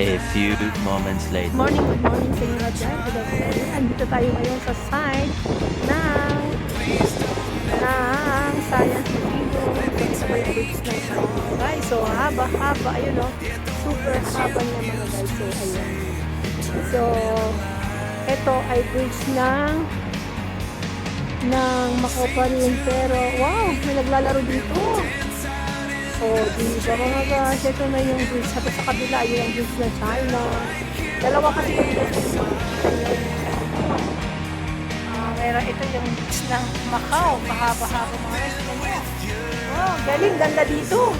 A few moments later. Good morning sa inyo lahat dyan. Good afternoon. Andito tayo ngayon sa site ng Science Museum. Ito ba yung bridge ng Science, guys? So, haba, ayun o. Super haba niya mga guys. So, ayun. So, ito ay bridge ng Macau pa rin. Pero, wow, may naglalaro dito. Oh, diba mga guys, ito na yung bridge. Sa kabila, yun ang bridge ng China. Dalawa kasi yung bridge. Pero ito yung bridge ng Macau. Mahaba-haba mga guys. Wow, galing, ganda dito.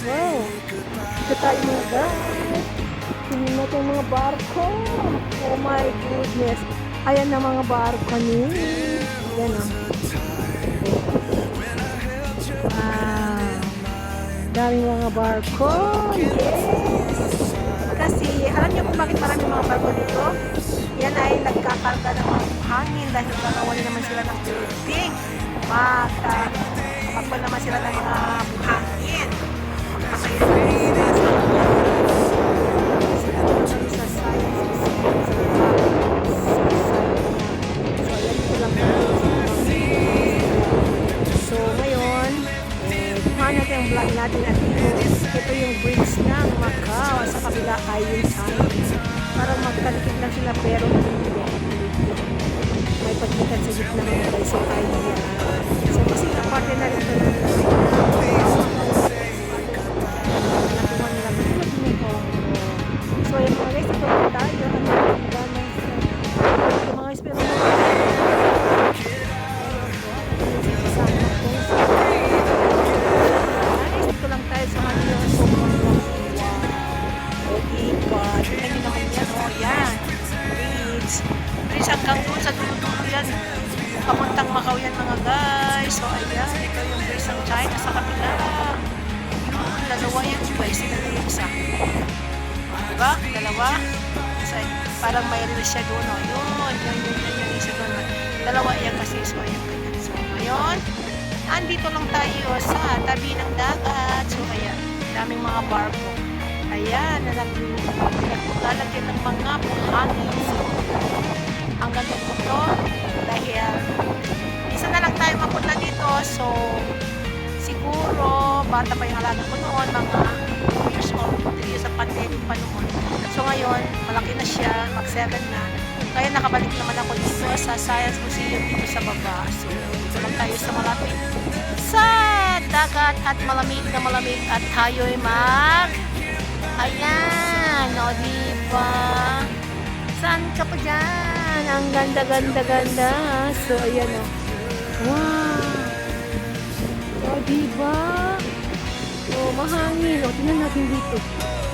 Wow. Ito tayo mga guys. Tingnan natin yung mga barko. Oh my goodness. Ayan na mga barko ni. Ayan o. Daming mga barko. Yes! Kasi, alam niyo kung bakit maraming mga barko dito? Yan ay nagkakarga ng mga hangin dahil nakawali naman sila ng building. Kapag naman sila ng mga hangin. Makakaya sa science museum. So, yan ito lang. So, ngayon, kuhaan natin ang vlog natin at ito yung bridge ng Macau sa kabila ay yung China. Parang magkalikit lang sila pero hindi. May pagkikat sa gitna mga guys. So, so kasi kaparte na rin ito ng natuman nila. So, yung mga guys, ito po tayo. Ito mga guys, pero bridge hanggang doon sa dulo-dulo yan. Papuntang Macau yan mga guys. So ayan, ito yung bridge ng China sa kabila. Yung dalawa yan guys, sila yung isa. Diba? Dalawa. So, parang may release siya doon. Yun, isa doon. Dalawa yan kasi. So ayan, ganyan. So ngayon, andito lang tayo sa tabi ng dagat. So ayan, daming mga barko. Ayan, lalagyan ng mga buhangin. Ang ganda dito dahil isa na lang tayo mapunta dito. So, siguro, bata pa yung alaga ko noon, mga 2 years old, 3 years sa pandemic pa noon. So, ngayon, malaki na siya, mag-7 na. Kaya nakabalik naman ako dito sa Science Museum dito sa baba. So, dito lang tayo sa malapit sa dagat at malamig at tayo'y ayan, o diba? Saan ka pa dyan? Ang ganda. So, ayan o. Wow! O diba? O, mahangin. O, tingnan natin dito.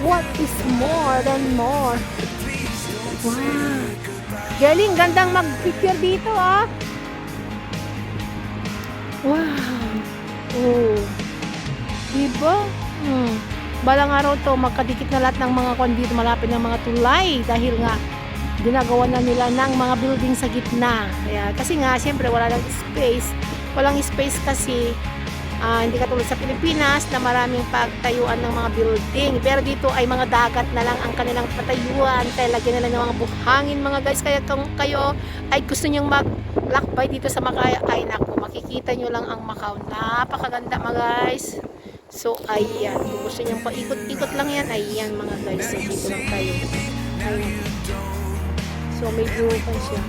What is more than more? Wow! Galing, gandang mag-picture dito ah. Wow! Oh. Diba? Balang araw to magkadikit na lahat ng mga dito malapit ng mga tulay dahil nga ginagawa na nila ng mga building sa gitna. Kaya, kasi nga siyempre walang space kasi hindi katulad sa Pilipinas na maraming pagtayuan ng mga building, pero dito ay mga dagat na lang ang kanilang patayuan kaya lagyan nila ng mga buhangin mga guys. Kaya kung kayo ay gusto nyong maglakbay dito sa Macau ay naku, makikita nyo lang ang Macau, napakaganda mga guys. So, ayan. Kung gusto niyang paikot-ikot lang yan, ayan mga guys. So, dito lang tayo. Ayan. So, medyo kan siya.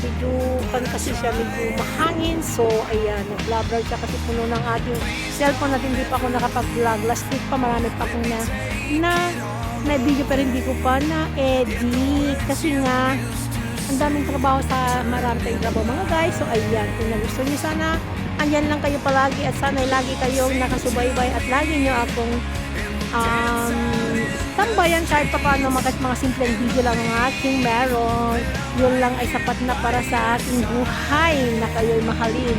Medyo kan kasi siya. Medyo mahangin. So, ayan. Nag-vlog siya kasi puno ng ating cellphone natin. Hindi pa ako nakapag-vlog. Last week pa, marami pa akong na video pero hindi ko pa na-edit. Kasi nga, ang daming trabaho sa marami tayong trabaho mga guys. So, ayan. Kung nagusto niyo sana, andyan lang kayo palagi at sana'y lagi kayong nakasubaybay at lagi nyo akong tambayan kahit pa paano mga simpleng video lang ang aking meron. Yun lang ay sapat na para sa aking buhay na kayo'y mahalin.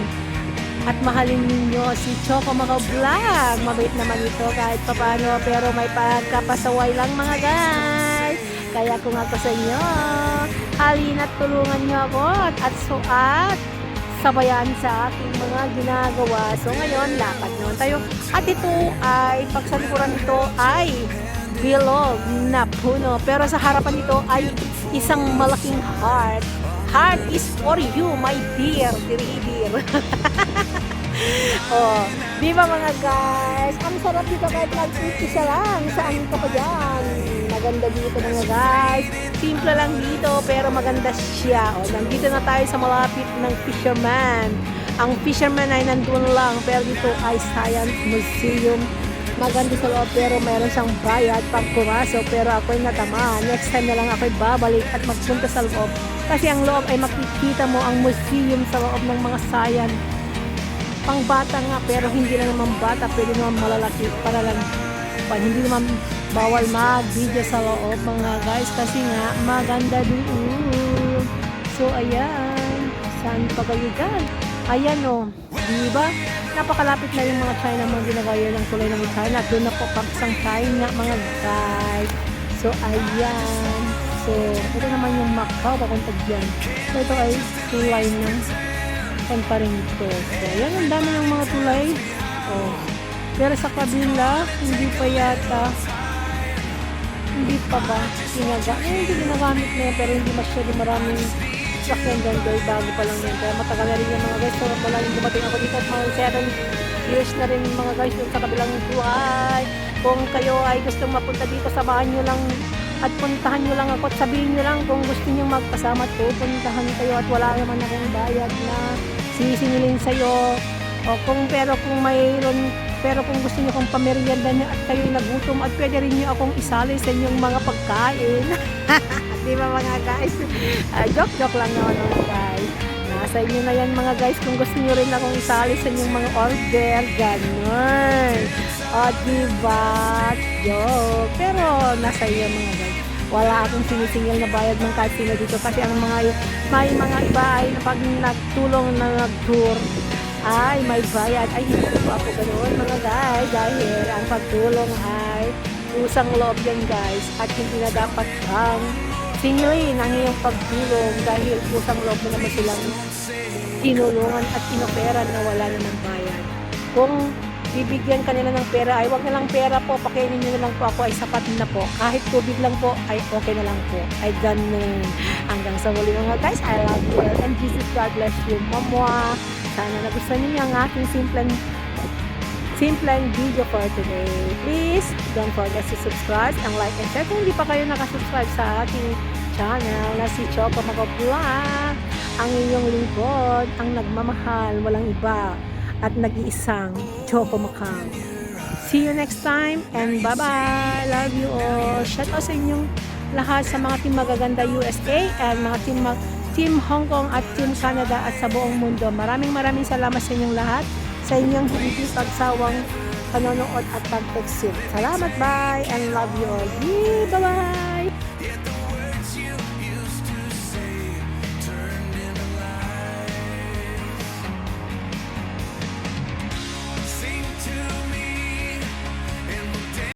At mahalin ninyo si Choco Macau Vlog. Mabait naman ito kahit pa paano pero may pagkapasaway lang mga guys. Kaya kung ako sa inyo, halina't tulungan nyo ako at sabayan sa ating mga ginagawa. So ngayon, lakad naman tayo. At ito ay, pagsalikuran ito ay bilog na puno. Pero sa harapan nito ay isang malaking heart. Heart is for you, my dear, dear. Oh, di ba mga guys? Ang sarap dito kahit nag-isa lang. Saan ka pa dyan? Maganda dito mga guys. Simple lang dito pero maganda siya. Oh, nandito na tayo sa malapit ng fisherman. Ang fisherman ay nandun lang pero dito ay Science Museum. Maganda sa loob pero meron siyang bayad pag pumasok pero ako'y natama. Next time na lang ako'y babalik at magpunta sa loob. Kasi ang loob ay makikita mo ang museum sa loob ng mga science. Pang bata nga pero hindi na naman bata, pwede naman malalaki para lang hindi naman bawal mag-video sa loob mga guys kasi nga maganda doon. So ayan, saan pa kayo dyan? Ayan o, diba? Napakalapit na yung mga China mga ginagaya ng tulay ng China at doon na po paksang China mga guys. So ayan, so ito naman yung Macau papunta dyan. So ito ay tulay ng pa rin ito. So, yan ang dami ng mga tulay. Oh. Pero sa kabila, hindi pa yata, hindi pa ba hindi ginagamit na yan, pero hindi masyado maraming sakyan dyan dahil bago pa lang yan. Kaya matagal na rin yung mga guys. So, wala rin dumating ako dito at mga 7 years na rin mga guys yung sa kabilang tulay. Kung kayo ay gustong mapunta dito, samahan nyo lang at puntahan nyo lang ako at sabihin nyo lang kung gusto nyo magpasama at pupuntahan kayo at wala naman akong bayad na sisingilin sa'yo o kung mayroon pero kung gusto niyo kong pamerienda niyo at kayo'y nagutom at pwede rin niyo akong isali sa inyong mga pagkain. Di ba mga guys? Joke lang naman mga guys. Nasa inyo na yan mga guys kung gusto niyo rin akong isali sa inyong mga order. Ganun. O diba? Joke. Pero nasa iyo mga guys. Wala akong sinisingil na bayad ng kahit sino dito kasi ang may mga iba ay pag nagtulong na nag-tour ay may bayad. Ay hindi po ako ganoon mga guys dahil ang pagtulong ay usang loob yan guys at hindi na dapat kang singilin ang iyong pagtulong dahil usang loob mo naman silang tinulungan at inoperan na wala namang bayad. Kung bibigyan ka nila ng pera, ay wag na lang pera po, pakainin nyo na lang po ako, ay sapat na po. Kahit tubig lang po, ay okay na lang po. Ay ganun. Hanggang sa muli mga guys, I love you and Jesus God bless you. Mamwa. Sana nagustuhan niyo ang aking simple video for today. Please, don't forget to subscribe and like and share kung hindi pa kayo nakasubscribe sa ating channel na si Choco Macau Vlog. Ang inyong lingkod, ang nagmamahal, walang iba. At nag-iisang Choco Macau. See you next time and bye-bye. Love you all. Shout out sa inyong lahat sa mga team magaganda USA and mga team Hong Kong at team Canada at sa buong mundo. Maraming salamat sa inyong lahat sa inyong hindi pagsawang panonood at pag-exit. Salamat, bye and love you all. Bye-bye.